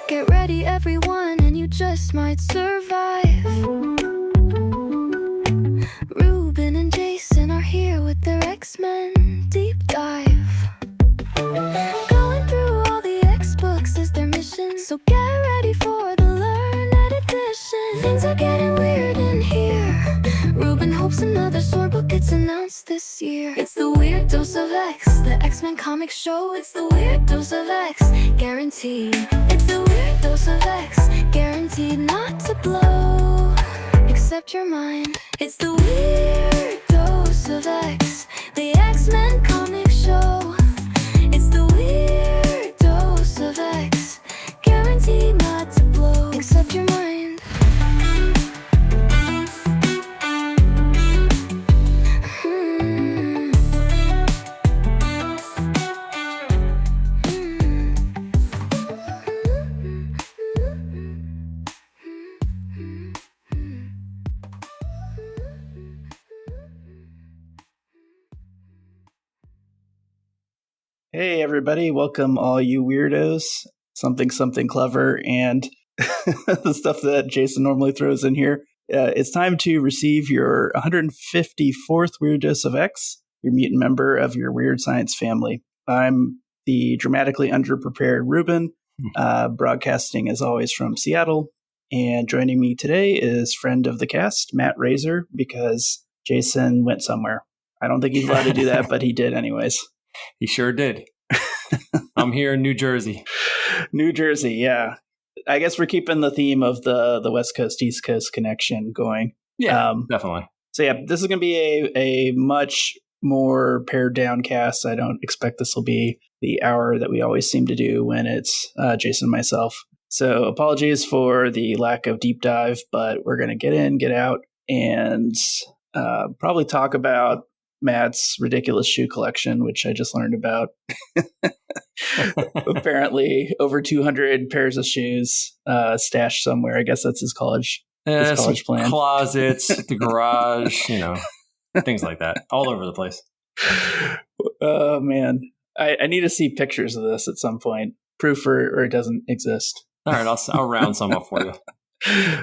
Get ready, everyone, and you just might survive. Ruben and Jason are here with their X-Men deep dive. Going through all the X-books is their mission, so get ready for the learned edition. Things are getting weird in here. Ruben hopes another sword book gets announced this year. It's the Weird Dose of X, the X-Men comic show. It's the Weird Dose of X, guaranteed. It's the Weird Dose of X, guaranteed not to blow, except your mind. It's the Weird Dose of X, the X-Men comic show. It's the Weird Dose of X, guaranteed not to blow, except your mind. Hey everybody, welcome all you weirdos. Something clever and the stuff that Jason normally throws in here. It's time to receive your 154th Weird Dose of X, your mutant member of your Weird Science family. I'm the dramatically underprepared Ruben, broadcasting as always from Seattle. And joining me today is friend of the cast, Matt Razor, because Jason went somewhere. I don't think he's allowed to do that, but he did anyways. He sure did. I'm here in New Jersey. New Jersey, yeah. I guess we're keeping the theme of the West Coast, East Coast connection going. Yeah, definitely. So yeah, this is going to be a much more pared down cast. I don't expect this will be the hour that we always seem to do when it's Jason and myself. So apologies for the lack of deep dive, but we're going to get in, get out, and probably talk about Matt's ridiculous shoe collection, which I just learned about. Apparently over 200 pairs of shoes stashed somewhere. I guess that's his college plan. Closets, the garage, things like that. All over the place. Oh, man. I need to see pictures of this at some point. Proof or it doesn't exist. All right, I'll round some up for you.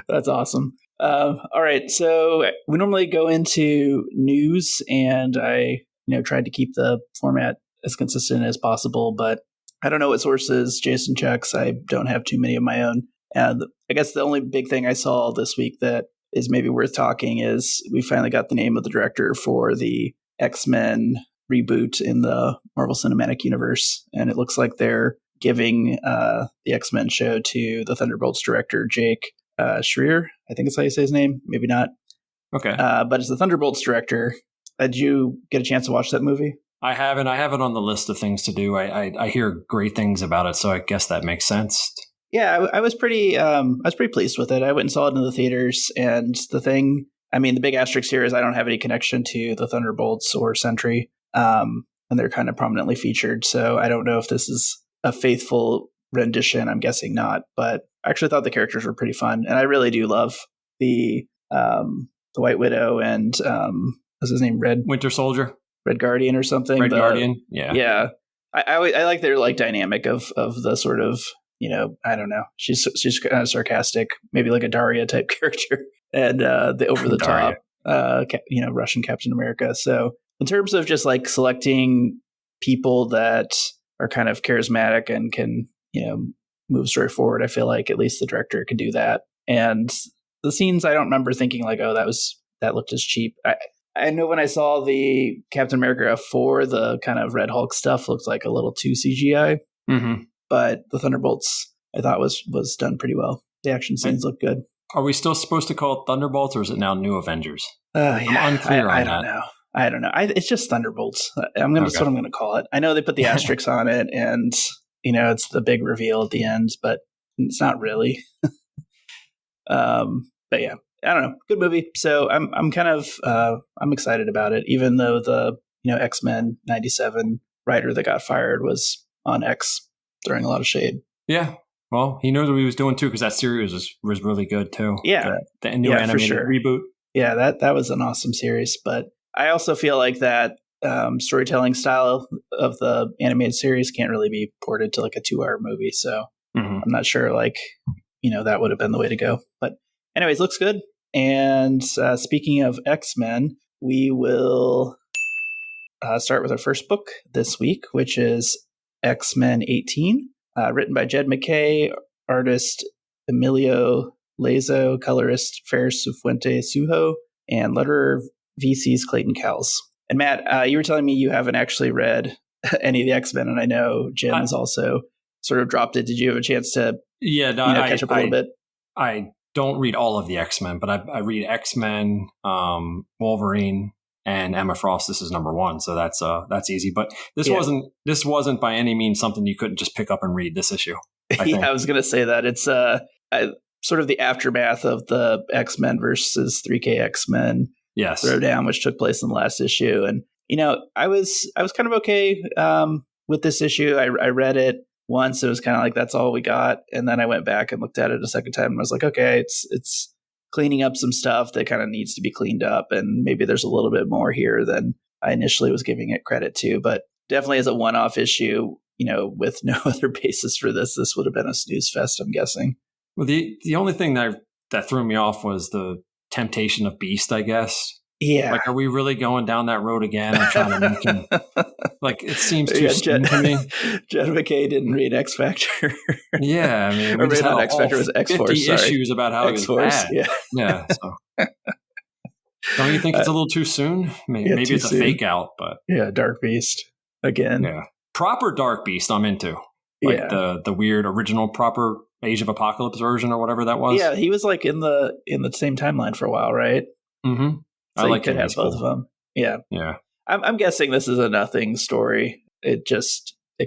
That's awesome. All right, so we normally go into news, and I tried to keep the format as consistent as possible, but I don't know what sources Jason checks. I don't have too many of my own. And I guess the only big thing I saw this week that is maybe worth talking is we finally got the name of the director for the X-Men reboot in the Marvel Cinematic Universe, and it looks like they're giving the X-Men show to the Thunderbolts director, Jake Schreier, I think it's how you say his name. Maybe not. Okay. But it's the Thunderbolts director. Did you get a chance to watch that movie? I haven't. I have it on the list of things to do. I hear great things about it, so I guess that makes sense. Yeah, I was pretty pleased with it. I went and saw it in the theaters, and the big asterisk here is I don't have any connection to the Thunderbolts or Sentry, and they're kind of prominently featured. So I don't know if this is a faithful rendition. I'm guessing not, but I actually thought the characters were pretty fun, and I really do love the White Widow and what's his name, Red Guardian or something. Red Guardian, yeah. I like their dynamic of the sort of I don't know. She's kind of sarcastic, maybe like a Daria type character, and the over the top Russian Captain America. So in terms of just selecting people that are kind of charismatic and can move story forward, I feel like at least the director could do that. And the scenes, I don't remember thinking that looked as cheap. I know when I saw the Captain America 4, the kind of Red Hulk stuff looked like a little too CGI. Mm-hmm. But the Thunderbolts, I thought was done pretty well. The action scenes look good. Are we still supposed to call it Thunderbolts, or is it now New Avengers? I'm unclear on that. Know. I don't know. It's just Thunderbolts. That's what I'm going to call it. I know they put the asterisks on it, and it's the big reveal at the end, but it's not really. But yeah, I don't know. Good movie. So I'm kind of I'm excited about it, even though the X-Men 97 writer that got fired was on X throwing a lot of shade. Yeah. Well, he knows what he was doing too, because that series was really good too. Yeah. The new animated reboot. Yeah, that was an awesome series. But I also feel like that storytelling style of the animated series can't really be ported to like a 2-hour movie. So Mhm. I'm not sure, like, that would have been the way to go. But anyways, looks good. And speaking of X-Men, we will start with our first book this week, which is X-Men 18, written by Jed MacKay, artist Emilio Lazo, colorist Ferris Cifuentes Sujo, and letterer VC's Clayton Cowles. And Matt, you were telling me you haven't actually read any of the X-Men, and I know Jim has also sort of dropped it. Did you have a chance to catch up a little bit? I don't read all of the X-Men, but I read X-Men, Wolverine, and Emma Frost. This is number 1, so that's easy. But this wasn't by any means something you couldn't just pick up and read this issue. I was going to say that it's sort of the aftermath of the X-Men versus 3K X-Men throwdown, which took place in the last issue. And I was kind of okay with this issue. I read it once. It was kind of like, that's all we got. And then I went back and looked at it a second time and was like, okay, it's cleaning up some stuff that kind of needs to be cleaned up. And maybe there's a little bit more here than I initially was giving it credit to. But definitely as a one-off issue, with no other basis for this would have been a snooze fest, I'm guessing. Well, the only thing that threw me off was the temptation of Beast, I guess. Yeah. Like, are we really going down that road again? I'm trying to make him, like, it seems too soon to me. Jed MacKay didn't read X Factor. Yeah, I mean, or maybe not X Factor, it was X Force. 50 issues about how X he was bad. Yeah. So. Don't you think it's a little too soon? Maybe it's a fake out, but yeah, Dark Beast again. Yeah, proper Dark Beast. I'm into the weird original proper Age of Apocalypse version or whatever that was. Yeah, he was like in the same timeline for a while, right? Mm-hmm. So I like could have both of them. Yeah. Yeah. I'm guessing this is a nothing story. It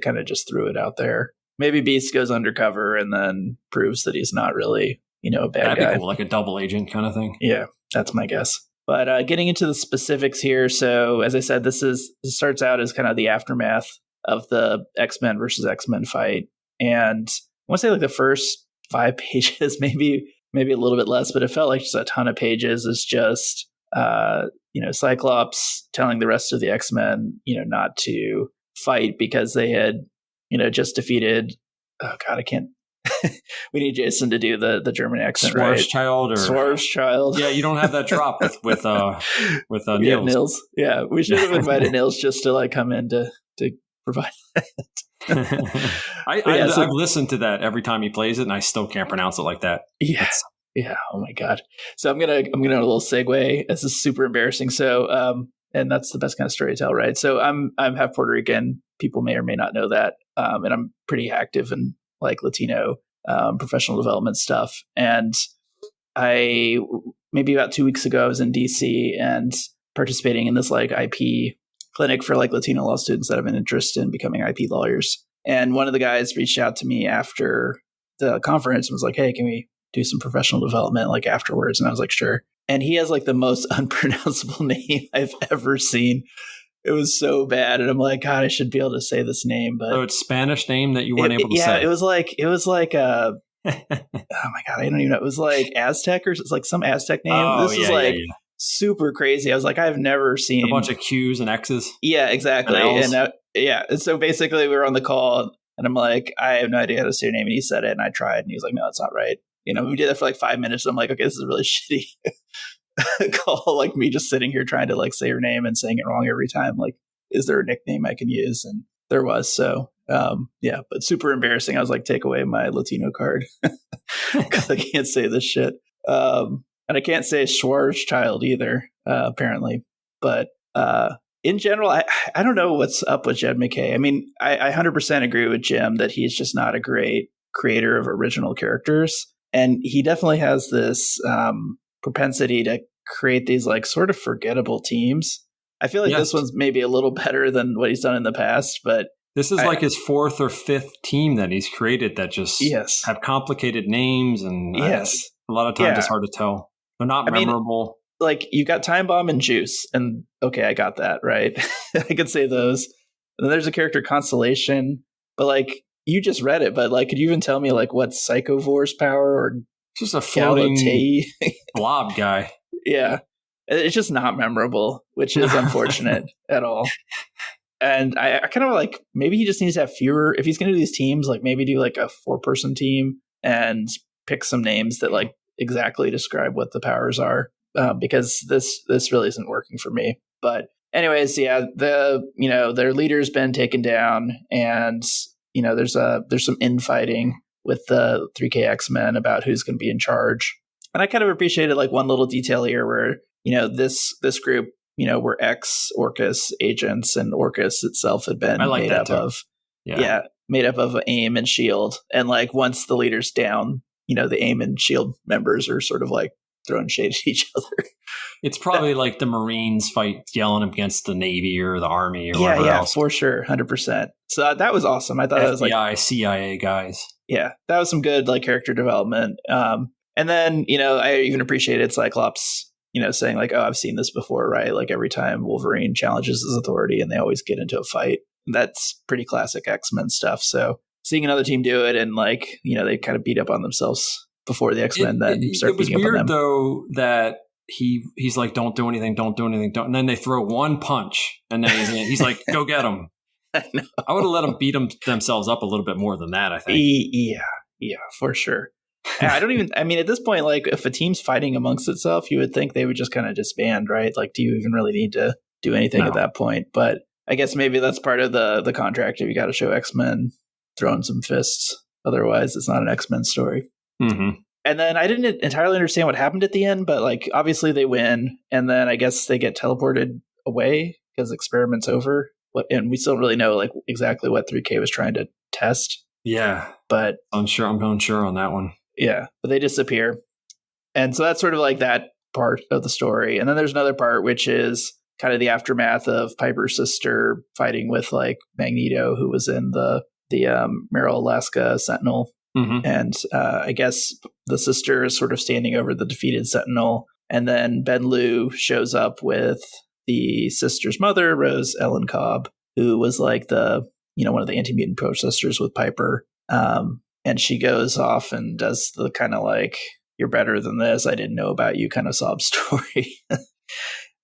kind of just threw it out there. Maybe Beast goes undercover and then proves that he's not really, a bad guy. That'd be cool, like a double agent kind of thing. Yeah, that's my guess. But getting into the specifics here. So as I said, this starts out as kind of the aftermath of the X-Men versus X-Men fight. And I want to say like the first 5 pages, maybe a little bit less, but it felt like just a ton of pages is just, Cyclops telling the rest of the X-Men, not to fight because they had, just defeated, oh God, I can't, we need Jason to do the German accent, right? Schwarzschild. Yeah, you don't have that drop with Nils. Yeah, we should have invited Nils just to like come in to provide that. I've listened to that every time he plays it, and I still can't pronounce it like that. Yeah. Oh my God. So I'm gonna a little segue. This is super embarrassing. So and that's the best kind of story to tell, right? So I'm half Puerto Rican. People may or may not know that, and I'm pretty active in like Latino professional development stuff. And I maybe about 2 weeks ago I was in DC and participating in this like IP clinic for like Latino law students that have an interest in becoming IP lawyers. And one of the guys reached out to me after the conference and was like, "Hey, can we do some professional development like afterwards?" And I was like, "Sure." And he has like the most unpronounceable name I've ever seen. It was so bad. And I'm like, God, I should be able to say this name. But so it's Spanish name that you weren't able to say. Yeah, it was like oh my God, I don't even know. It was like Aztec or it's like some Aztec name. This is like super crazy. I was like, I've never seen a bunch of Q's and X's. Yeah, exactly. And so basically we were on the call and I'm like, I have no idea how to say your name. And he said it and I tried and he was like, no, it's not right. We did that for like 5 minutes. And I'm like, okay, this is a really shitty call. Like me just sitting here trying to like say your name and saying it wrong every time. Like, is there a nickname I can use? And there was. So, but super embarrassing. I was like, take away my Latino card because I can't say this shit. And I can't say Schwarzschild either, apparently. But in general, I don't know what's up with Jed MacKay. I mean, I 100% agree with Jim that he's just not a great creator of original characters. And he definitely has this propensity to create these like sort of forgettable teams. I feel like this one's maybe a little better than what he's done in the past, but this is like his 4th or 5th team that he's created that just have complicated names. And a lot of times it's hard to tell. They're not memorable. Like you got Time Bomb and Juice and okay, I got that, right? I could say those. And then there's a character Constellation, but like you just read it, but like, could you even tell me like what's Psychovor's power or just a floating blob guy? Yeah. It's just not memorable, which is unfortunate at all. And I kind of like, maybe he just needs to have fewer. If he's going to do these teams, like maybe do like a 4-person team and pick some names that like exactly describe what the powers are, because this really isn't working for me. But anyways, yeah, their leader's been taken down, and there's some infighting with the 3K X-Men about who's going to be in charge. And I kind of appreciated like one little detail here where this group were ex-Orcus agents, and Orcus itself had been made up of AIM and SHIELD. And like once the leader's down, the AIM and SHIELD members are sort of like throwing shade at each other. It's probably like the Marines yelling against the Navy or the Army or whatever else. For sure, 100%. So that was awesome. I thought that was like FBI, CIA guys. Yeah, that was some good like character development. And then I even appreciated Cyclops saying like, oh, I've seen this before, right? Like every time Wolverine challenges his authority and they always get into a fight. That's pretty classic X-Men stuff. So seeing another team do it and like, they kind of beat up on themselves before the X-Men then start beating up on them. It was weird though that he's like, don't do anything. And then they throw one punch and then he's like, go get him. I would have let them beat themselves up a little bit more than that, I think. Yeah, for sure. At this point, like if a team's fighting amongst itself, you would think they would just kind of disband, right? Like, do you even really need to do anything at that point? But I guess maybe that's part of the contract. If you got to show X-Men throwing some fists, otherwise it's not an X-Men story. Mm-hmm. And then I didn't entirely understand what happened at the end, but like obviously they win, and then I guess they get teleported away because the experiment's over. And we still don't really know like exactly what 3K was trying to test. Yeah, but I'm unsure on that one. Yeah, but they disappear. And so that's sort of like that part of the story. And then there's another part, which is kind of the aftermath of Piper's sister fighting with like Magneto, who was in the Meryl Alaska Sentinel. Mm-hmm. And I guess the sister is sort of standing over the defeated Sentinel. And then Ben Liu shows up with the sister's mother, Rose Ellen Cobb, who was like the, one of the anti-mutant protesters with Piper. And she goes off and does the kind of like, you're better than this, I didn't know about you kind of sob story.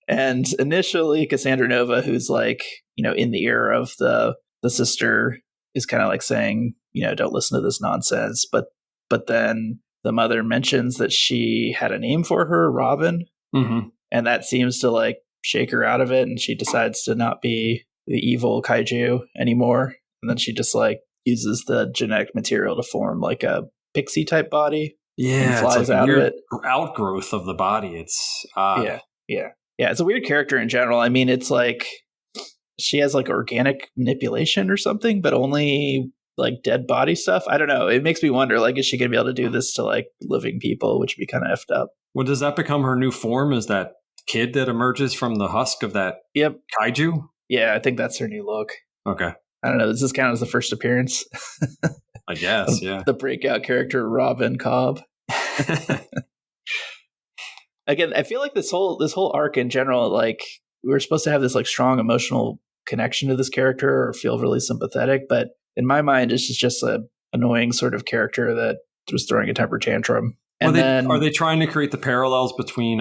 And initially Cassandra Nova, who's like, in the ear of the sister, is kind of like saying, don't listen to this nonsense. But then the mother mentions that she had a name for her, Robin. Mm-hmm. And that seems to like shake her out of it. And she decides to not be the evil kaiju anymore. And then she just like uses the genetic material to form like a pixie type body. Yeah, flies it's like out a weird of it. Outgrowth of the body. It's odd. Yeah. It's a weird character in general. I mean, it's like she has like organic manipulation or something, but only like dead body stuff. I don't know. It makes me wonder, like, is she going to be able to do this to like living people, which would be kind of effed up. Well, does that become her new form? Is that kid that emerges from the husk of that kaiju? Yeah, I think that's her new look. Okay. I don't know. Does this count as the first appearance? I guess, yeah. The breakout character, Robin Cobb. Again, I feel like this whole arc in general, like we were supposed to have this like strong emotional connection to this character or feel really sympathetic, but in my mind, it's just a annoying sort of character that was throwing a temper tantrum. And are they trying to create the parallels between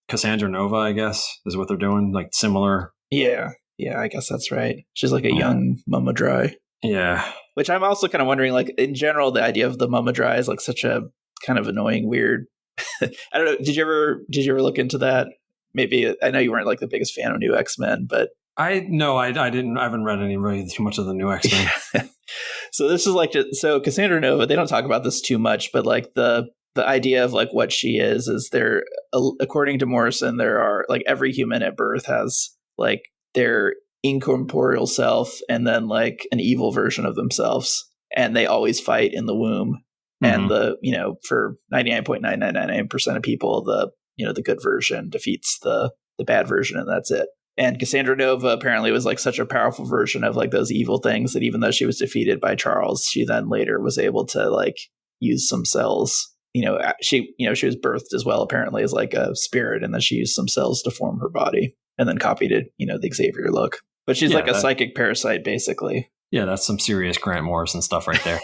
Cassandra Nova, I guess, is what they're doing? Like similar? Yeah, I guess that's right. She's like a young Mama Dry. Yeah. Which I'm also kind of wondering, like, in general, the idea of the Mama Dry is like such a kind of annoying, weird. I don't know. Did you ever look into that? Maybe I know you weren't like the biggest fan of New X-Men, but I didn't. I haven't read really too much of the New X-Men. So this is like so Cassandra Nova. They don't talk about this too much, but like the idea of like what she is there, according to Morrison, there are like every human at birth has like their incorporeal self and then like an evil version of themselves, and they always fight in the womb. Mm-hmm. And for 99.9999% of people, the good version defeats the bad version, and that's it. And Cassandra Nova apparently was like such a powerful version of like those evil things that even though she was defeated by Charles, she then later was able to like use some cells. She was birthed as well, apparently, as like a spirit, and then she used some cells to form her body and then copied it, the Xavier look. But she's like a psychic parasite, basically. Yeah, that's some serious Grant Morrison stuff right there.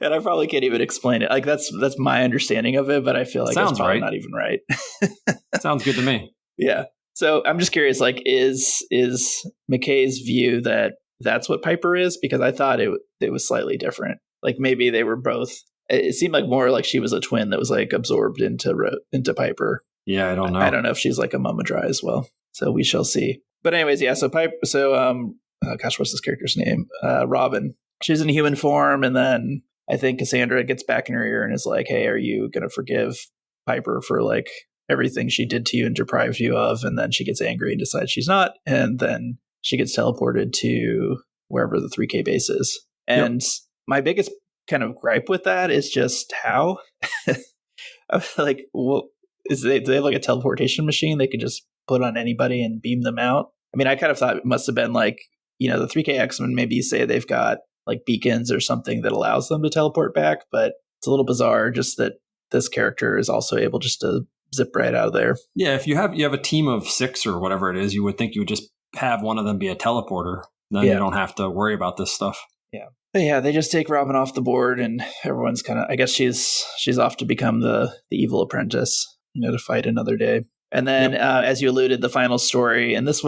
And I probably can't even explain it. Like that's my understanding of it, but I feel like that's probably not even right. Sounds good to me. Yeah. So I'm just curious, like, is McKay's view that that's what Piper is? Because I thought it was slightly different. Like maybe they were both. It seemed like more like she was a twin that was like absorbed into Piper. Yeah, I don't know. I don't know if she's like a Mama Dry as well. So we shall see. But anyways, yeah. So Piper. So gosh, what's this character's name? Robin. She's in human form, and then I think Cassandra gets back in her ear and is like, "Hey, are you gonna forgive Piper for like everything she did to you and deprived you of?" And then she gets angry and decides she's not, and then she gets teleported to wherever the 3K base is. And my biggest kind of gripe with that is just how, like, what do they have like a teleportation machine they could just put on anybody and beam them out? I mean, I kind of thought it must have been like, the 3K X-Men maybe say they've got like beacons or something that allows them to teleport back, but it's a little bizarre just that this character is also able just to zip right out of there. Yeah, if you have a team of 6 or whatever it is, you would think you would just have one of them be a teleporter. Then you don't have to worry about this stuff. Yeah. But yeah, they just take Robin off the board, and everyone's kind of, I guess she's off to become the evil apprentice, to fight another day. And then, as you alluded, the final story, and this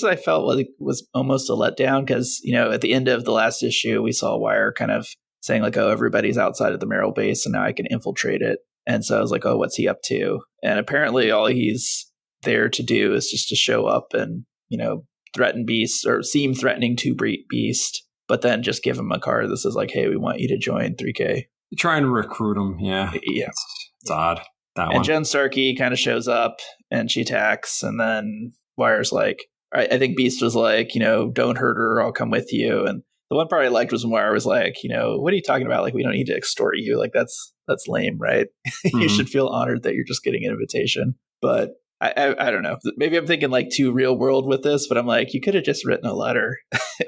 I felt like was almost a letdown because, at the end of the last issue, we saw Wire kind of saying like, oh, everybody's outside of the Merrill base and now I can infiltrate it. And so I was like, oh, what's he up to? And apparently all he's there to do is just to show up and, threaten Beast or seem threatening to Beast, but then just give him a card that says like, hey, we want you to join 3K. You try and recruit him. Yeah. Yeah. It's odd. That and one. Jen Starkey kind of shows up and she attacks. And then Wire's like, all right, I think Beast was like, don't hurt her. I'll come with you. And the one part I liked was when Wire was like, what are you talking about? Like, we don't need to extort you. Like, that's lame, right? Mm-hmm. You should feel honored that you're just getting an invitation. But I don't know. Maybe I'm thinking like too real world with this, but I'm like, you could have just written a letter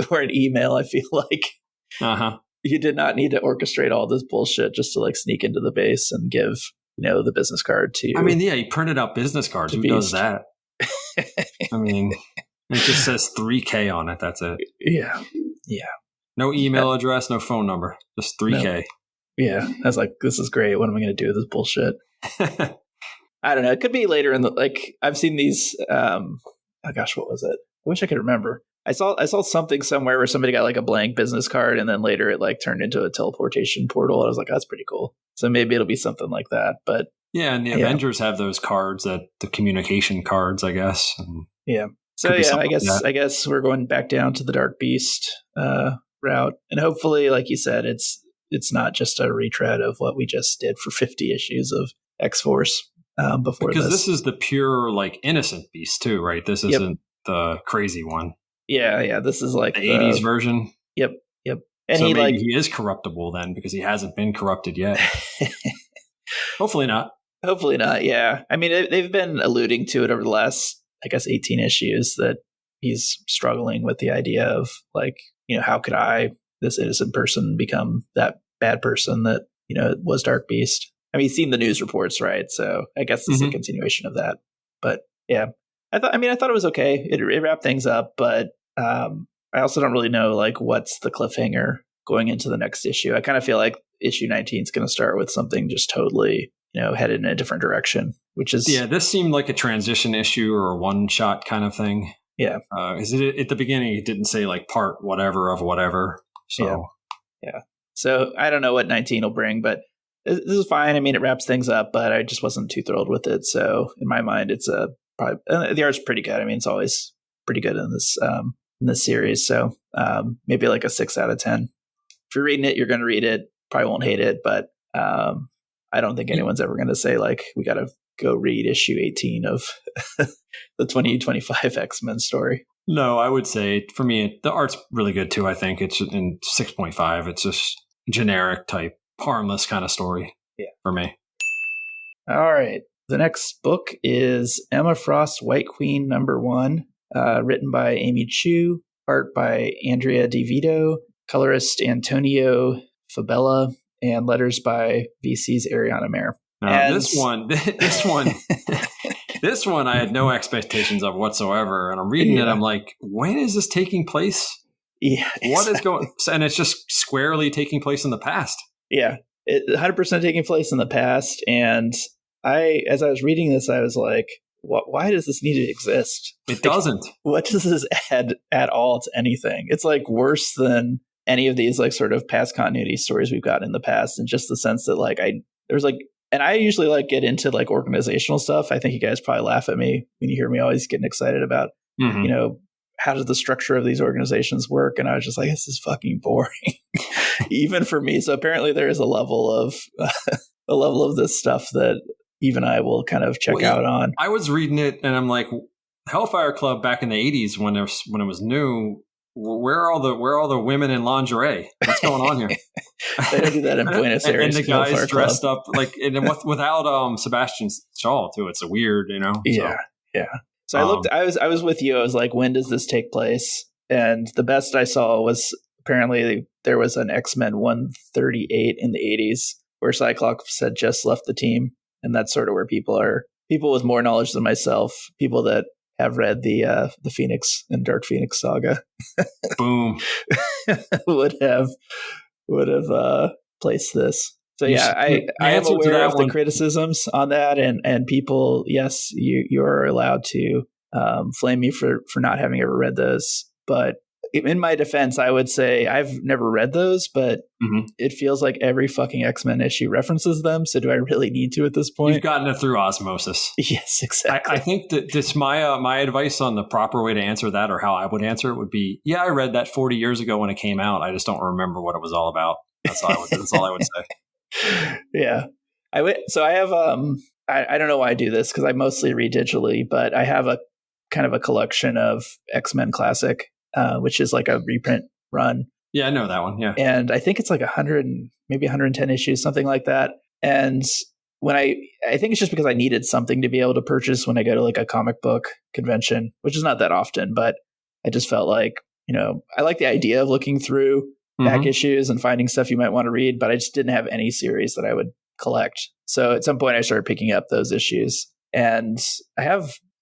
or an email. I feel like you did not need to orchestrate all this bullshit just to like sneak into the base and give, the business card to. I mean, yeah, he printed out business cards. Who does that? I mean, it just says 3K on it. That's it. Yeah. Yeah. No email address, no phone number, just 3K. No. Yeah. I was like, this is great. What am I going to do with this bullshit? I don't know. It could be later in I've seen these. Oh gosh, what was it? I wish I could remember. I saw something somewhere where somebody got like a blank business card and then later it like turned into a teleportation portal. I was like, that's pretty cool. So maybe it'll be something like that. But yeah, and the Avengers have those cards, the communication cards, I guess. And yeah. So yeah, I guess we're going back down to the Dark Beast route, and hopefully, like you said, it's not just a retread of what we just did for 50 issues of X-Force before because this is the pure like innocent Beast too, right? This isn't the crazy one. Yeah. This is like the 80s version. Yep. And so maybe he is corruptible then because he hasn't been corrupted yet. Hopefully not. Yeah. I mean, they've been alluding to it over the last, I guess, 18 issues that he's struggling with the idea of like, how could this innocent person, become that bad person that, was Dark Beast? I mean, he's seen the news reports, right? So I guess this is a continuation of that. But yeah, I thought it was okay. It wrapped things up, but I also don't really know like what's the cliffhanger going into the next issue. I kind of feel like issue 19 is going to start with something just totally, headed in a different direction, which is this seemed like a transition issue or a one shot kind of thing. Yeah. Is it at the beginning? It didn't say like part whatever of whatever. So yeah. So I don't know what 19 will bring, but this is fine. I mean, it wraps things up, but I just wasn't too thrilled with it. So in my mind, it's probably the art's pretty good. I mean, it's always pretty good in this series. So maybe like a 6 out of 10. If you're reading it, you're going to read it. Probably won't hate it, but I don't think anyone's ever going to say like we got to go read issue 18 of the 2025 X-Men story. No, I would say for me, the art's really good too. I think it's in 6.5. It's just generic type, harmless kind of story for me. All right. The next book is Emma Frost, White Queen #1, written by Amy Chu, art by Andrea DeVito, colorist Antonio Fabella, and letters by VC's Ariana Mayer. This one, this one, I had no expectations of whatsoever. And I'm reading it. I'm like, when is this taking place? Yeah. What is going? And it's just squarely taking place in the past. Yeah. 100% taking place in the past. And as I was reading this, I was like, why does this need to exist? It doesn't. What does this add at all to anything? It's like worse than any of these like sort of past continuity stories we've got in the past, in just the sense that like there's like, and I usually like get into like organizational stuff. I think you guys probably laugh at me when you hear me always getting excited about, you know, how does the structure of these organizations work? And I was just like, this is fucking boring, even for me. So apparently there is a level of this stuff that even I will kind of check out on. I was reading it and I'm like, Hellfire Club back in the 80s when it was new, where are all the women in lingerie? What's going on here? They don't do that in Buenos Aires. And the guys dressed up like, and without Sebastian Shaw too. It's a weird, you know. Yeah. So I was with you. I was like, when does this take place? And the best I saw was apparently there was an X-Men 138 in the 80s where Cyclops had just left the team, and that's sort of where people with more knowledge than myself, people that have read the Phoenix and Dark Phoenix saga, boom, would have placed this. So yeah, I am aware of the criticisms on that, and people, yes, you're allowed to flame me for not having ever read those. But in my defense, I would say I've never read those, but it feels like every fucking X-Men issue references them. So do I really need to at this point? You've gotten it through osmosis. Yes, exactly. I think that this my advice on the proper way to answer that, or how I would answer it, would be, yeah, I read that 40 years ago when it came out. I just don't remember what it was all about. That's all I would say. Yeah. So I have, I don't know why I do this because I mostly read digitally, but I have a kind of a collection of X-Men Classic, which is like a reprint run. Yeah, I know that one. Yeah. And I think it's like 100, maybe 110 issues, something like that. And when I think it's just because I needed something to be able to purchase when I go to like a comic book convention, which is not that often, but I just felt like, you know, I like the idea of looking through back issues and finding stuff you might want to read, but I just didn't have any series that I would collect. So at some point I started picking up those issues, and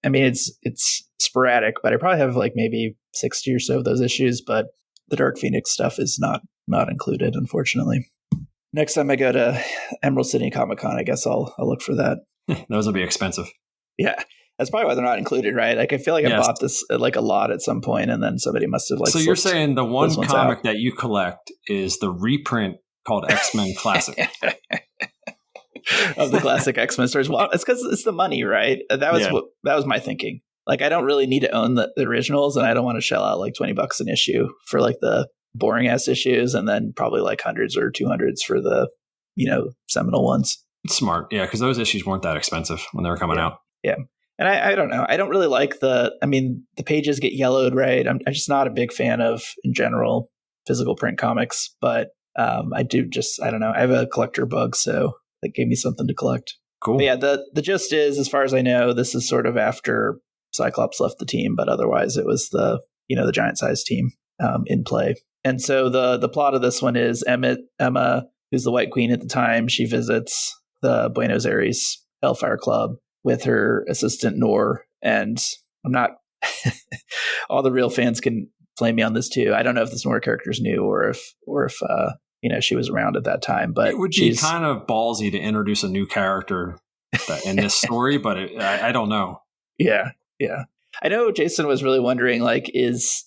it's sporadic, but I probably have like maybe 60 or so of those issues, but the Dark Phoenix stuff is not included, unfortunately. Next time I go to Emerald City Comic Con, I guess I'll look for that. Those will be expensive. Yeah. That's probably why they're not included, right? Like, I feel like I bought this at like a lot at some point, and then somebody must have like. So you're saying the one comic that you collect is the reprint called X-Men Classic of the classic X-Men stories? Well, it's because it's the money, right? That was my thinking. Like, I don't really need to own the originals, and I don't want to shell out like $20 an issue for like the boring ass issues, and then probably like hundreds or 200s for the, you know, seminal ones. It's smart, yeah, because those issues weren't that expensive when they were coming out. Yeah. And I don't know. I don't really like the pages get yellowed, right? I'm just not a big fan of, in general, physical print comics. But I don't know. I have a collector bug, so that gave me something to collect. Cool. But yeah, the gist is, as far as I know, this is sort of after Cyclops left the team, but otherwise it was the giant size team in play. And so the plot of this one is Emma, who's the White Queen at the time, she visits the Buenos Aires Hellfire Club with her assistant Noor, and I'm not. All the real fans can flame me on this too. I don't know if this Noor character is new or if she was around at that time. But it would be kind of ballsy to introduce a new character in this story, but I don't know. Yeah. I know Jason was really wondering, like, is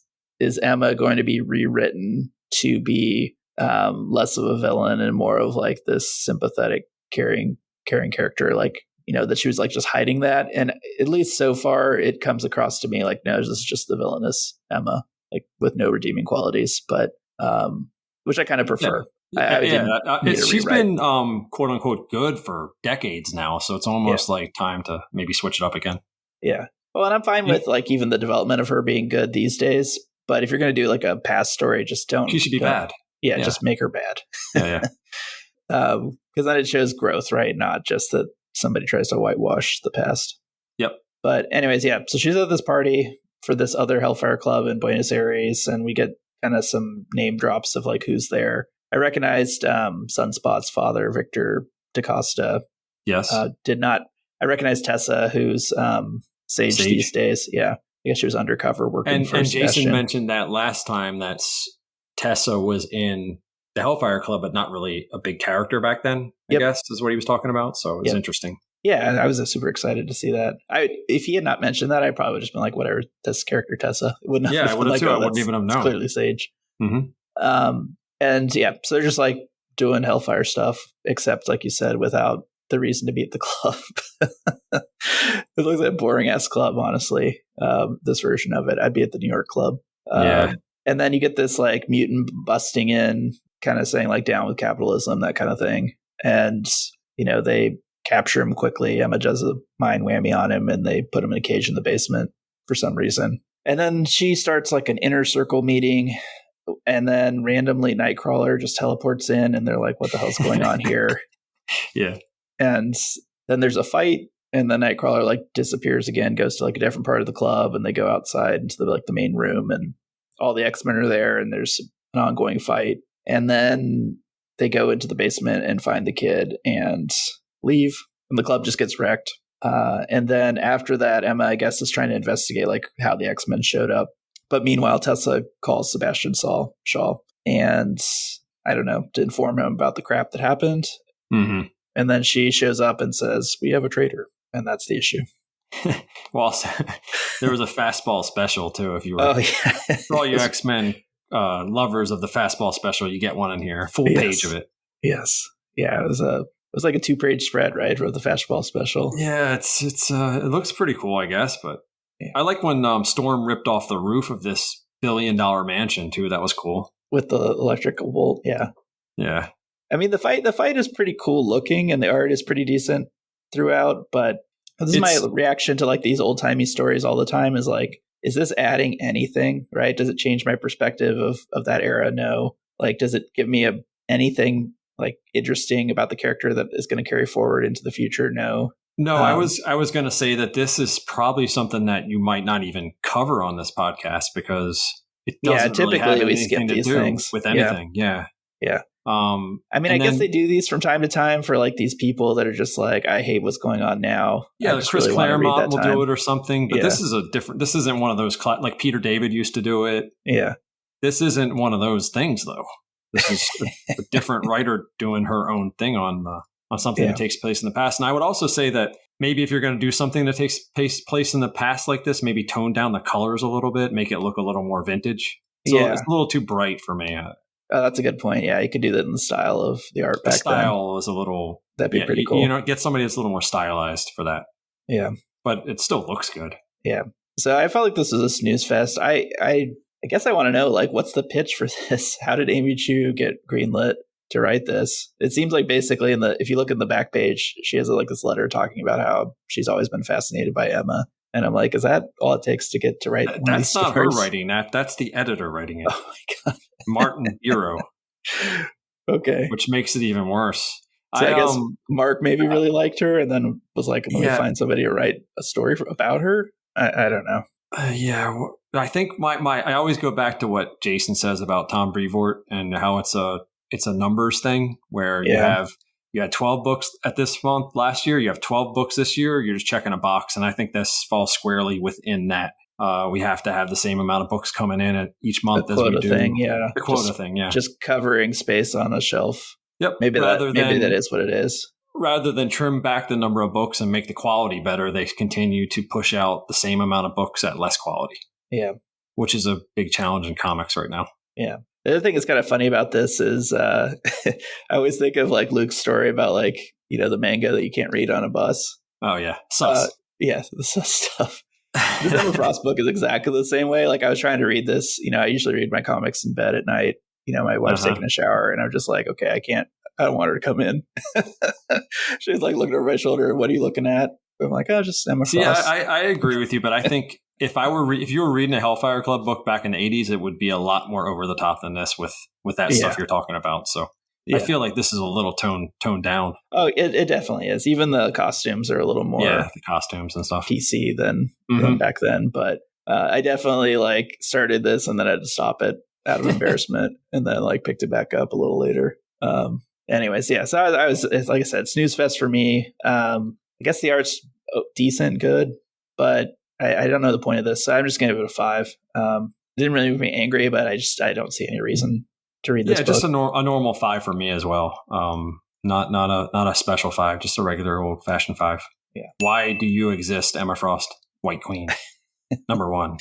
Emma going to be rewritten to be less of a villain and more of like this sympathetic, caring character, like, you know, that she was like just hiding that. And at least so far, it comes across to me like, no, this is just the villainous Emma, like with no redeeming qualities, but which I kind of prefer. She's been quote unquote good for decades now, so it's almost like time to maybe switch it up again. Yeah. Well, and I'm fine with like even the development of her being good these days. But if you're going to do like a past story, just don't. She should be bad. Yeah, just make her bad. Yeah. Because then it shows growth, right? Not just that somebody tries to whitewash the past. Yep. But anyways, yeah. So she's at this party for this other Hellfire Club in Buenos Aires, and we get kind of some name drops of like who's there. I recognized Sunspot's father, Victor DaCosta. Yes. I recognized Tessa, who's Sage these days. Yeah. I guess she was undercover working for Sebastian. And Jason mentioned that last time that Tessa was in the Hellfire Club, but not really a big character back then, I guess, is what he was talking about. So it was interesting. Yeah, I was super excited to see that. If he had not mentioned that, I probably would have just been like, whatever, this character Tessa. It wouldn't Yeah, I have would been have like, too. I oh, wouldn't even have that's known. clearly Sage. Mm-hmm. And yeah, so they're just like doing Hellfire stuff, except like you said, without the reason to be at the club. It looks like a boring ass club, honestly. This version of it, I'd be at the New York club. Yeah. And then you get this like mutant busting in, kind of saying like down with capitalism, that kind of thing. And, they capture him quickly. Emma does a mind whammy on him and they put him in a cage in the basement for some reason. And then she starts like an inner circle meeting. And then randomly Nightcrawler just teleports in and they're like, what the hell's going on here? Yeah. And then there's a fight and the Nightcrawler like disappears again, goes to like a different part of the club, and they go outside into the main room and all the X-Men are there and there's an ongoing fight. And then they go into the basement and find the kid and leave, and the club just gets wrecked. And then after that, Emma, I guess, is trying to investigate like how the X-Men showed up. But meanwhile, Tessa calls Sebastian Shaw and, I don't know, to inform him about the crap that happened. Mm-hmm. And then she shows up and says, we have a traitor. And that's the issue. Well, there was a fastball special, too, if you were. Oh, yeah. For all you X-Men lovers of the fastball special, you get one in here, full page of it. Yes. Yeah, it was like a 2-page spread, right, for the fastball special. Yeah, it looks pretty cool, I guess, but yeah. I like when Storm ripped off the roof of this billion-dollar mansion too. That was cool with the electrical bolt. Yeah, yeah. I mean, the fight is pretty cool looking, and the art is pretty decent throughout. But this is my reaction to like these old timey stories all the time. Is like, is this adding anything? Right? Does it change my perspective of that era? No. Like, does it give me anything like interesting about the character that is going to carry forward into the future? No. No, I was going to say that this is probably something that you might not even cover on this podcast because it doesn't typically really have we anything skip to these do things with anything. Yeah. I mean, I guess they do these from time to time for like these people that are just like, I hate what's going on now. Yeah, Chris really Claremont will do it or something, but this is this isn't one of those like Peter David used to do it. Yeah. This isn't one of those things though. This is a different writer doing her own thing on something that takes place in the past. And I would also say that maybe if you're going to do something that takes place in the past like this, maybe tone down the colors a little bit, make it look a little more vintage. So it's a little too bright for me. That's a good point. Yeah, you could do that in the style of the art back then. The style is a little... That'd be pretty cool. Get somebody that's a little more stylized for that. Yeah. But it still looks good. Yeah. So I felt like this was a snooze fest. I guess I want to know, like, what's the pitch for this? How did Amy Chu get greenlit to write this? It seems like basically if you look in the back page, she has like this letter talking about how she's always been fascinated by Emma. And I'm like, is that all it takes to get to write one That's of these not stories? her writing that. That's the editor writing it. Oh my God. Martin Eero. Okay. Which makes it even worse. So I guess Mark maybe really liked her and then was like, let me find somebody to write a story about her. I don't know. I think I always go back to what Jason says about Tom Brevoort and how it's a numbers thing where you had 12 books at this month last year. You have 12 books this year. You're just checking a box. And I think this falls squarely within that. We have to have the same amount of books coming in at each month as we do. The quota thing, yeah. Just covering space on a shelf. Yep. Maybe that is what it is. Rather than trim back the number of books and make the quality better, they continue to push out the same amount of books at less quality. Yeah. Which is a big challenge in comics right now. Yeah. The other thing that's kind of funny about this is I always think of like Luke's story about like, the manga that you can't read on a bus. Oh, yeah. Sus. The sus stuff. This Emma Frost book is exactly the same way. Like I was trying to read this, I usually read my comics in bed at night. My wife's taking a shower and I'm just like, okay, I don't want her to come in. She's like looking over my shoulder. What are you looking at? I'm like, oh, just Emma Frost. Yeah, I agree with you, but I think if you were reading a Hellfire Club book back in the 80s, it would be a lot more over the top than this with that stuff you're talking about. So I feel like this is a little toned down. Oh, it definitely is. Even the costumes are a little more the costumes and stuff PC than back then. But I definitely like started this and then I had to stop it out of embarrassment and then like picked it back up a little later. Anyways, yeah. So I was, like I said, snooze fest for me. I guess the art's decent, good, but I don't know the point of this. So I'm just going to give it a 5. Didn't really make me angry, but I don't see any reason to read this book. Just a normal 5 for me as well. Not a special 5, just a regular old fashioned 5. Yeah. Why do you exist, Emma Frost, White Queen? Number 1.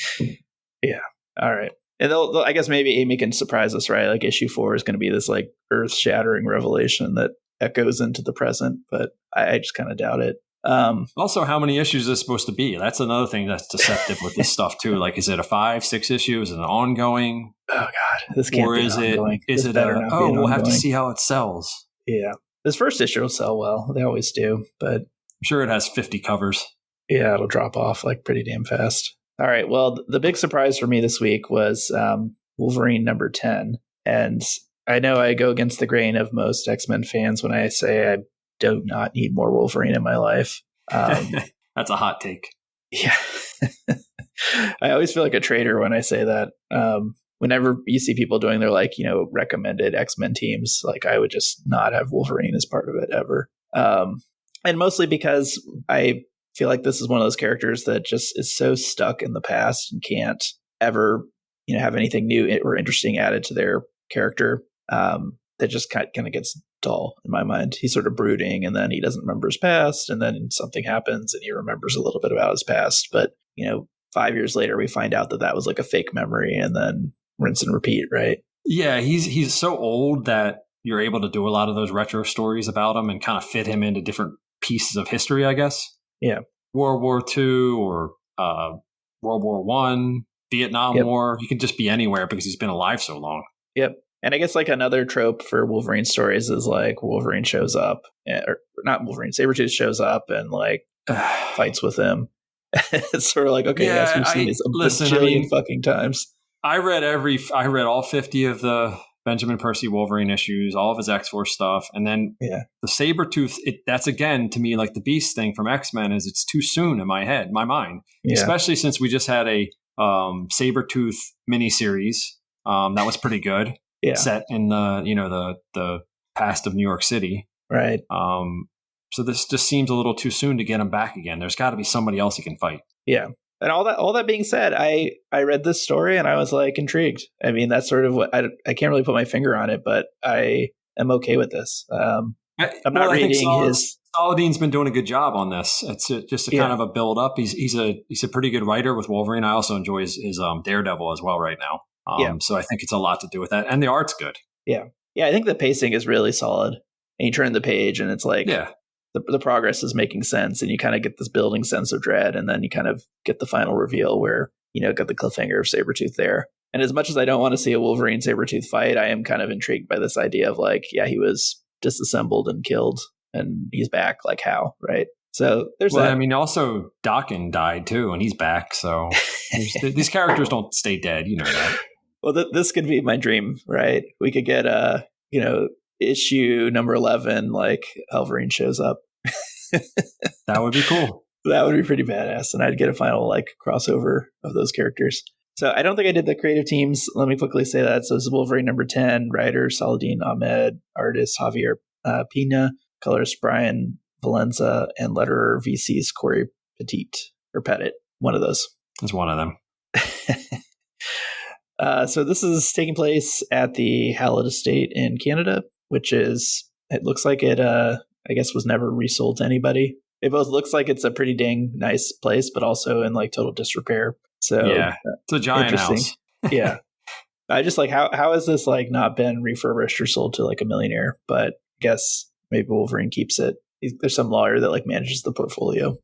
Yeah. All right. And I guess maybe Amy can surprise us, right? Like issue 4 is going to be this like earth shattering revelation that echoes into the present, but I just kind of doubt it. Also, how many issues is this supposed to be? That's another thing that's deceptive with this stuff too. Like, is it a 5, 6 issue? Is it an ongoing? Oh God, this can't be ongoing. Is it a, oh, we'll have to see how it sells. Yeah. This first issue will sell well. They always do, but I'm sure it has 50 covers. Yeah, it'll drop off like pretty damn fast. All right. Well, the big surprise for me this week was Wolverine number 10. And I know I go against the grain of most X-Men fans when I say I do not need more Wolverine in my life. That's a hot take. Yeah. I always feel like a traitor when I say that. Whenever you see people doing their like, recommended X-Men teams, like I would just not have Wolverine as part of it ever. And mostly because I feel like this is one of those characters that just is so stuck in the past and can't ever, have anything new or interesting added to their character. That just kind of gets dull in my mind. He's sort of brooding, and then he doesn't remember his past, and then something happens and he remembers a little bit about his past. But, 5 years later, we find out that was like a fake memory, and then rinse and repeat, right? Yeah, he's so old that you're able to do a lot of those retro stories about him and kind of fit him into different pieces of history, I guess. Yeah. World War II or World War One, Vietnam War. He can just be anywhere because he's been alive so long. Yep. And I guess like another trope for Wolverine stories is like Wolverine shows up, or not Wolverine, Sabretooth shows up and like fights with him. It's sort of like, okay, yes, we've seen this a bajillion fucking times. I read all 50 of the Benjamin Percy Wolverine issues, all of his X-Force stuff. And then the Sabretooth, that's again, to me, like the Beast thing from X-Men is it's too soon in my mind, especially since we just had a Sabretooth miniseries that was pretty good. Yeah. Set in the past of New York City. Right. So this just seems a little too soon to get him back again. There's got to be somebody else he can fight. Yeah. And all that being said, I read this story and I was like intrigued. I mean, that's sort of what I can't really put my finger on it, but I am okay with this. I'm not reading his. Saladin's been doing a good job on this. It's just a kind of a build up. He's a pretty good writer with Wolverine. I also enjoy his Daredevil as well right now. So I think it's a lot to do with that, and the art's good. Yeah. I think the pacing is really solid. And you turn the page, and it's like the progress is making sense, and you kind of get this building sense of dread, and then you kind of get the final reveal where got the cliffhanger of Sabretooth there. And as much as I don't want to see a Wolverine Sabretooth fight, I am kind of intrigued by this idea of like, he was disassembled and killed, and he's back. Like how, right? So there's that. I mean, also Daken died too, and he's back. So these characters don't stay dead. You know that. Well, this could be my dream, right? We could get issue number 11, like Wolverine shows up. That would be cool. That would be pretty badass, and I'd get a final like crossover of those characters. So I don't think I did the creative teams. Let me quickly say that. So this is Wolverine number 10, writer Saladin Ahmed, artist Javier Pina, colorist Brian Valenza, and letterer VC's Corey Pettit. One of those. It's one of them. So this is taking place at the Hallett Estate in Canada, which it looks like it, I guess, was never resold to anybody. It both looks like it's a pretty dang nice place, but also in like total disrepair. So it's a giant house. Yeah. I just like, how has this like not been refurbished or sold to like a millionaire? But I guess maybe Wolverine keeps it. There's some lawyer that like manages the portfolio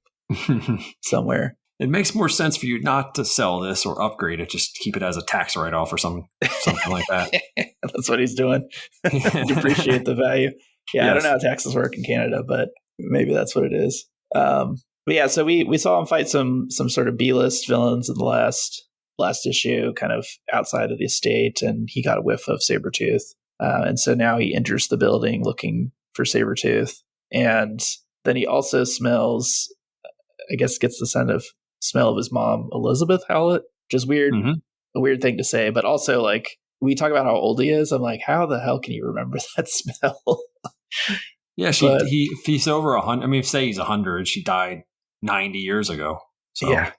somewhere. It makes more sense for you not to sell this or upgrade it. Just keep it as a tax write-off or something like that. That's what he's doing. Depreciate the value. Yeah, yes. I don't know how taxes work in Canada, but maybe that's what it is. But yeah, so we saw him fight some sort of B-list villains in the last issue, kind of outside of the estate, and he got a whiff of Sabretooth. And so now he enters the building looking for Sabretooth. And then he also smells, I guess, gets the smell of his mom, Elizabeth Hallett, which is weird, a weird thing to say. But also, like, we talk about how old he is. I'm like, how the hell can you remember that smell? Yeah, he's over 100. I mean, say he's 100. She died 90 years ago. So yeah.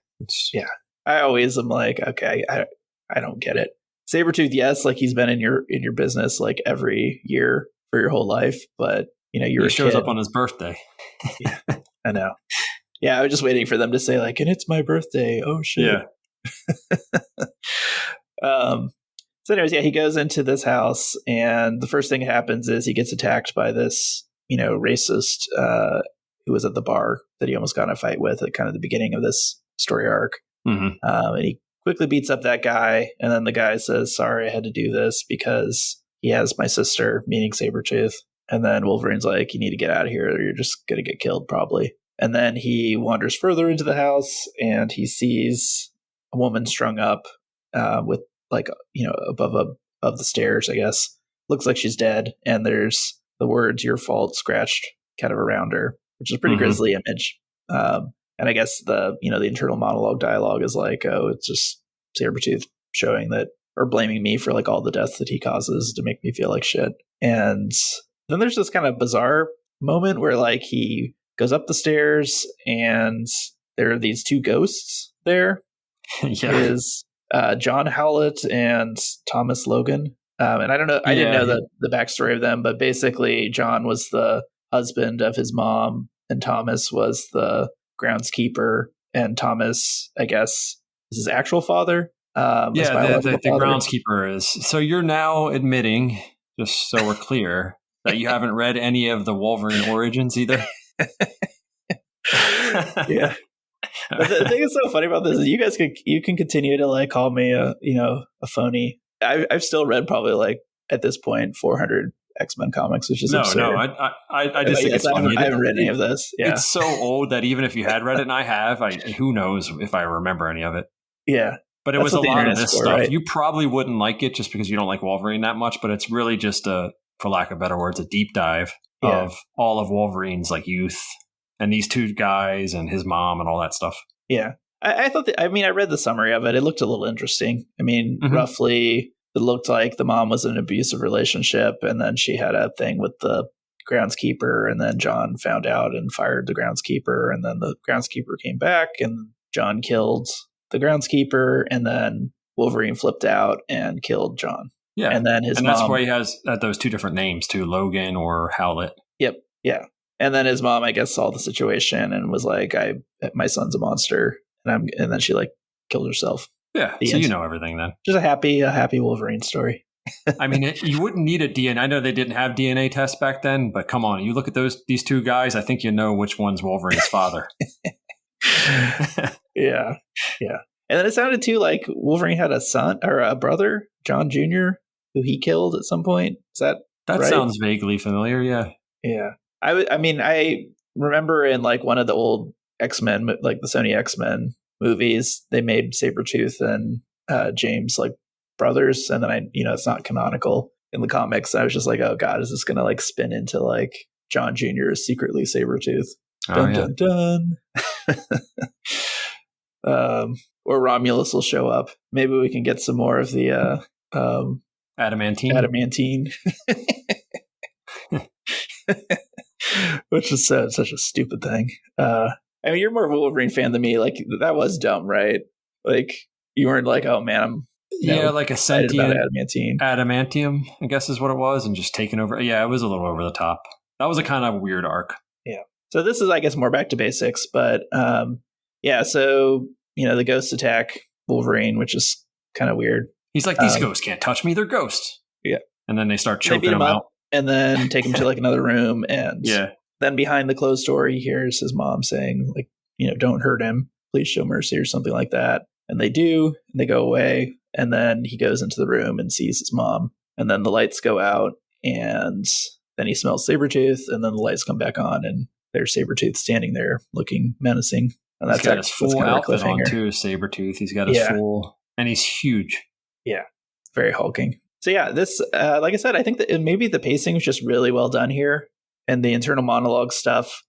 I always am like, okay, I don't get it. Sabretooth, yes, like he's been in your business like every year for your whole life, but you're He a shows kid. up on his birthday. Yeah, I know. Yeah, I was just waiting for them to say like, and it's my birthday. Oh shit. Yeah. So anyways, yeah, he goes into this house, and the first thing that happens is he gets attacked by this, racist who was at the bar that he almost got in a fight with at kind of the beginning of this story arc. Mm-hmm. And he quickly beats up that guy, and then the guy says, "Sorry, I had to do this because he has my sister," meaning Sabretooth. And then Wolverine's like, "You need to get out of here, or you're just gonna get killed, probably." And then he wanders further into the house, and he sees a woman strung up with like above the stairs, I guess. Looks like she's dead, and there's the words "your fault" scratched kind of around her, which is a pretty grisly image. And I guess the internal monologue dialogue is like, oh, it's just Sabretooth showing that, or blaming me for like all the deaths that he causes to make me feel like shit. And then there's this kind of bizarre moment where like he goes up the stairs and there are these two ghosts there. Yeah. Is John Howlett and Thomas Logan. And I don't know, I didn't know the backstory of them, but basically John was the husband of his mom and Thomas was the groundskeeper, and Thomas, I guess, is his actual father. The groundskeeper is. So you're now admitting, just so we're clear, that you haven't read any of the Wolverine origins either? Yeah. But the thing that's so funny about this is you can continue to like call me a phony. I've still read probably like at this point 400 X-Men comics, which is absurd. No, I just think it's funny. I haven't read any of this. Yeah. It's so old that even if you had read it, and I have, who knows if I remember any of it. Yeah. But it was a lot of this stuff. Right? You probably wouldn't like it just because you don't like Wolverine that much, but it's really just for lack of better words, a deep dive of all of Wolverine's like youth and these two guys and his mom and all that stuff. Yeah. I thought I read the summary of it. It looked a little interesting. Roughly, it looked like the mom was in an abusive relationship, and then she had a thing with the groundskeeper, and then John found out and fired the groundskeeper, and then the groundskeeper came back, and John killed the groundskeeper, and then Wolverine flipped out and killed John. Yeah. And then his mom... that's why he has those two different names, too, Logan or Howlett. Yep. Yeah. And then his mom, I guess, saw the situation and was like, my son's a monster. And then she like killed herself. Yeah. So you know everything then. Just a happy Wolverine story. You wouldn't need a DNA. I know they didn't have DNA tests back then, but come on, you look at these two guys, I think you know which one's Wolverine's father. Yeah. Yeah. And then it sounded too like Wolverine had a son or a brother, John Jr., who he killed at some point. Is that right? Sounds vaguely familiar. Yeah. Yeah. I remember in like one of the old X-Men, like the Sony X-Men movies, they made Sabretooth and James like brothers. And then it's not canonical in the comics. I was just like, oh God, is this going to like spin into like John Jr. is secretly Sabretooth? Dun, dun, dun. Or Romulus will show up. Maybe we can get some more of the adamantine. Which is such a stupid thing. You're more of a Wolverine fan than me. Like that was dumb, right? Like you weren't like, oh man, I'm like a sentient adamantium, I guess is what it was, and just taking over. Yeah, it was a little over the top. That was a kind of weird arc. Yeah. So this is, I guess, more back to basics, but So the ghosts attack Wolverine, which is kind of weird. He's like, these ghosts can't touch me; they're ghosts. Yeah. And then they start choking him out. And then take him to like another room. And then behind the closed door, he hears his mom saying like, don't hurt him. Please show mercy or something like that. And they do. And they go away. And then he goes into the room and sees his mom. And then the lights go out. And then he smells Sabretooth. And then the lights come back on. And there's Sabretooth standing there looking menacing. And he's got his full outfit on too, Sabretooth. He's got his full... And he's huge. Yeah. Very hulking. So yeah, this, like I said, I think that maybe the pacing was just really well done here, and the internal monologue stuff.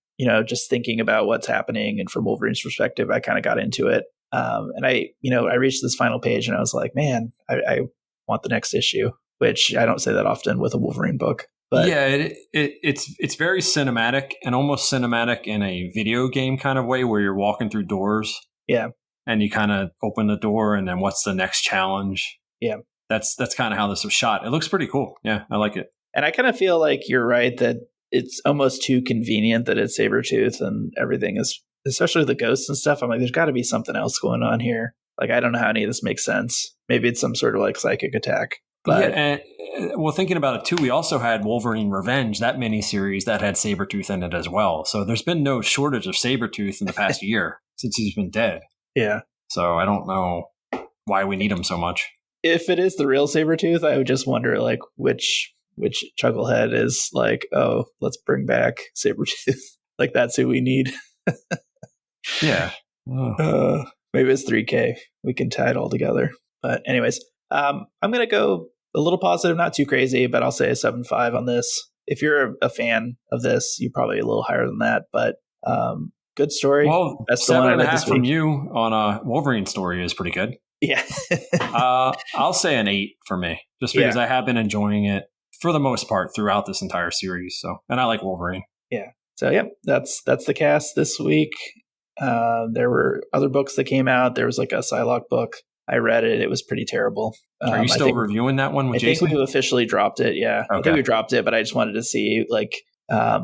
Just thinking about what's happening, and from Wolverine's perspective, I kind of got into it. And I reached this final page, and I was like, man, I want the next issue. Which I don't say that often with a Wolverine book, but yeah, it's very cinematic, and almost cinematic in a video game kind of way, where you're walking through doors. Yeah, and you kind of open the door, and then what's the next challenge? Yeah. That's kind of how this was shot. It looks pretty cool. Yeah, I like it. And I kind of feel like you're right that it's almost too convenient that it's Sabretooth and everything is, especially the ghosts and stuff. I'm like, there's got to be something else going on here. Like, I don't know how any of this makes sense. Maybe it's some sort of like psychic attack. But yeah, and well, thinking about it too, we also had Wolverine Revenge, that miniseries that had Sabretooth in it as well. So there's been no shortage of Sabretooth in the past year since he's been dead. yeah, So I don't know why we need him so much. if it is the real Sabretooth, I would just wonder like which chucklehead is like, oh, let's bring back Sabretooth. Like, that's who we need. Yeah. Maybe it's 3K. We can tie it all together. But anyways, I'm going to go a little positive, not too crazy, but I'll say a 7.5 on this. If you're a fan of this, you're probably a little higher than that. But good story. Well, That's the one I read 7.5 this from week. you on a Wolverine story is pretty good. Yeah. I'll say an 8 for me, just because I have been enjoying it for the most part throughout this entire series. So, and I like Wolverine. Yeah. So, yep, that's the cast this week. There were other books that came out. There was like a Psylocke book. I read it. It was pretty terrible. Are you still reviewing that one with Jason? I think we officially dropped it. Yeah. Okay. I think we dropped it, but I just wanted to see, like, I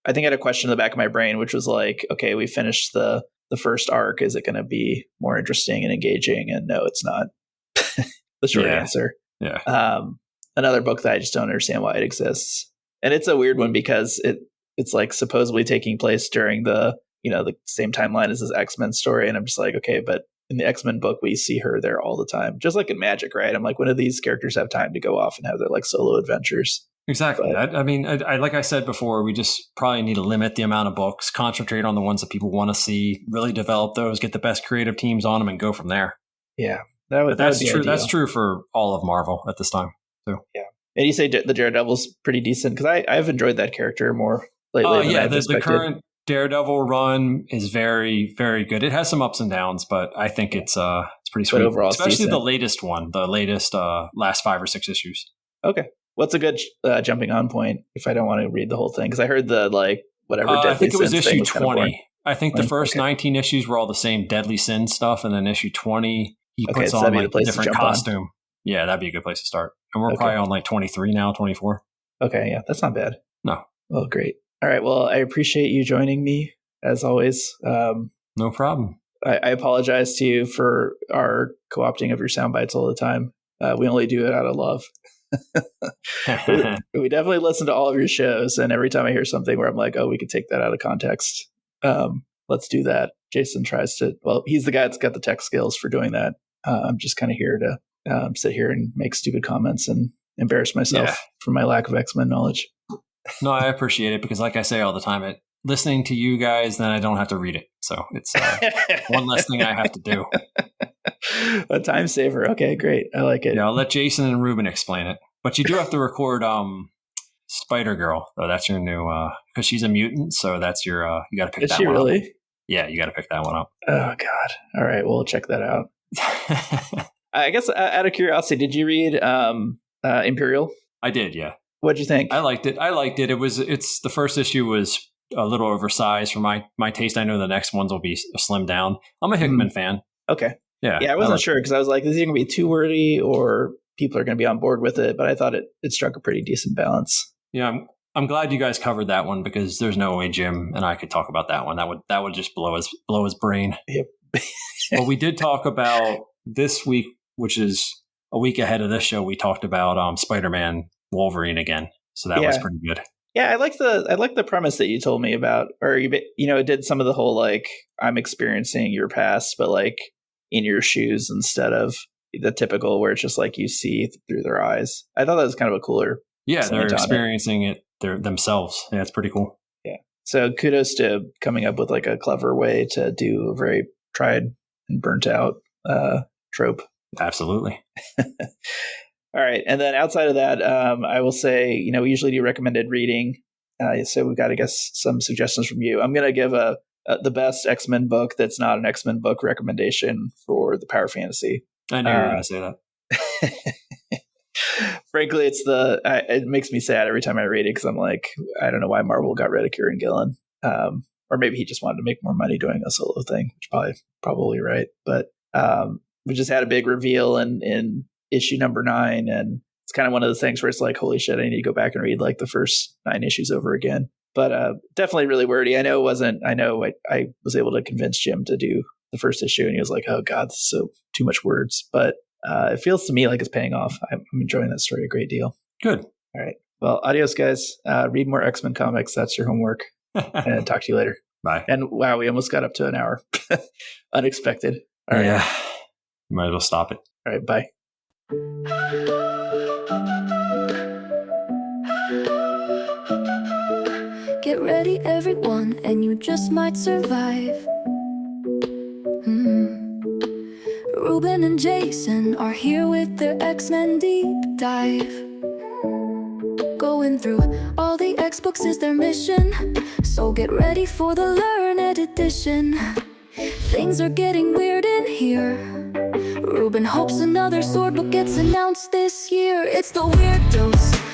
think I had a question in the back of my brain, which was like, okay, we finished the first arc. Is it going to be more interesting and engaging? And no, it's not. The short answer. Yeah. Another book that I just don't understand why it exists. And it's a weird one because it's like supposedly taking place during the same timeline as this X-Men story. And I'm just like, okay, but in the X-Men book, we see her there all the time, just like in Magic, right? I'm like, when do these characters have time to go off and have their like solo adventures? Exactly. But, I mean, like I said before, we just probably need to limit the amount of books, concentrate on the ones that people want to see, really develop those, get the best creative teams on them, and go from there. Yeah, that's true. Ideal. That's true for all of Marvel at this time. So yeah. And you say the Daredevil's pretty decent because I've enjoyed that character more lately. Yeah, the current Daredevil run is very, very good. It has some ups and downs, but I think it's pretty sweet. Overall, especially the latest one, the latest last 5 or 6 issues. Okay, what's a good jumping on point if I don't want to read the whole thing? Because I heard the like whatever. I think it was issue 20. I think the first okay. 19 issues were all the same Deadly Sin stuff, and then issue 20 he puts so on like a different costume. Yeah, that'd be a good place to start. And we're probably on like 23 now, 24. Okay, yeah, that's not bad. No. Well, great. All right. Well, I appreciate you joining me as always. No problem. I apologize to you for our co-opting of your sound bites all the time. We only do it out of love. We definitely listen to all of your shows, and every time I hear something where I'm like, oh, we could take that out of context, let's do that. Jason tries to, well, he's the guy that's got the tech skills for doing that. I'm just kind of here to sit here and make stupid comments and embarrass myself for my lack of X-Men knowledge. No, I appreciate it because like I say all the time, listening to you guys, then I don't have to read it. So it's one less thing I have to do. A time saver. Okay, great. I like it. Yeah, I'll let Jason and Ruben explain it. But you do have to record Spider-Girl, though. That's your new, because she's a mutant. So that's your, you got to pick that one up. Is she really? Yeah, you got to pick that one up. Oh, God. All right, we'll check that out. I guess out of curiosity, did you read Imperial? I did, yeah. What'd you think? I liked it. It's the first issue was a little oversized for my taste. I know the next ones will be slimmed down. I'm a Hickman fan. Okay. Yeah. Yeah, I wasn't sure because I was like, is it going to be too wordy or people are going to be on board with it? But I thought it struck a pretty decent balance. Yeah, I'm glad you guys covered that one because there's no way Jim and I could talk about that one. That would just blow his brain. Yep. Well, we did talk about this week, which is a week ahead of this show. We talked about Spider-Man Wolverine again. So that was pretty good. Yeah, I like the premise that you told me about, or it did some of the whole like I'm experiencing your past, but like in your shoes instead of the typical where it's just like you see through their eyes. I thought that was kind of a cooler. Yeah, they're experiencing it themselves. Yeah, it's pretty cool. Yeah. So kudos to coming up with like a clever way to do a very tried and burnt out trope. Absolutely. All right. And then outside of that, I will say, we usually do recommended reading. So we've got, I guess, some suggestions from you. I'm going to give the best X-Men book that's not an X-Men book recommendation for the Power Fantasy. I knew you were going to say that. Frankly, it makes me sad every time I read it because I'm like, I don't know why Marvel got rid of Kieran Gillen. Or maybe he just wanted to make more money doing a solo thing, which probably right. But we just had a big reveal in issue number 9, and kind of one of the things where it's like, holy shit, I need to go back and read like the first 9 issues over again. But definitely really wordy. I know I was able to convince Jim to do the first issue, and he was like, oh God, this is so too much words. But it feels to me like it's paying off. I'm enjoying that story a great deal. Good. All right. Well, adios, guys. Read more X-Men comics. That's your homework. And talk to you later. Bye. And wow, we almost got up to an hour. Unexpected. All right. Yeah. Might as well stop it. All right. Bye. Get ready, everyone, and you just might survive. Ruben and Jason are here with their X-Men deep dive. Going through all the X-books is their mission, so get ready for the Learned Edition. Things are getting weird in here. Ruben hopes another sword book gets announced this year. It's the Weirdos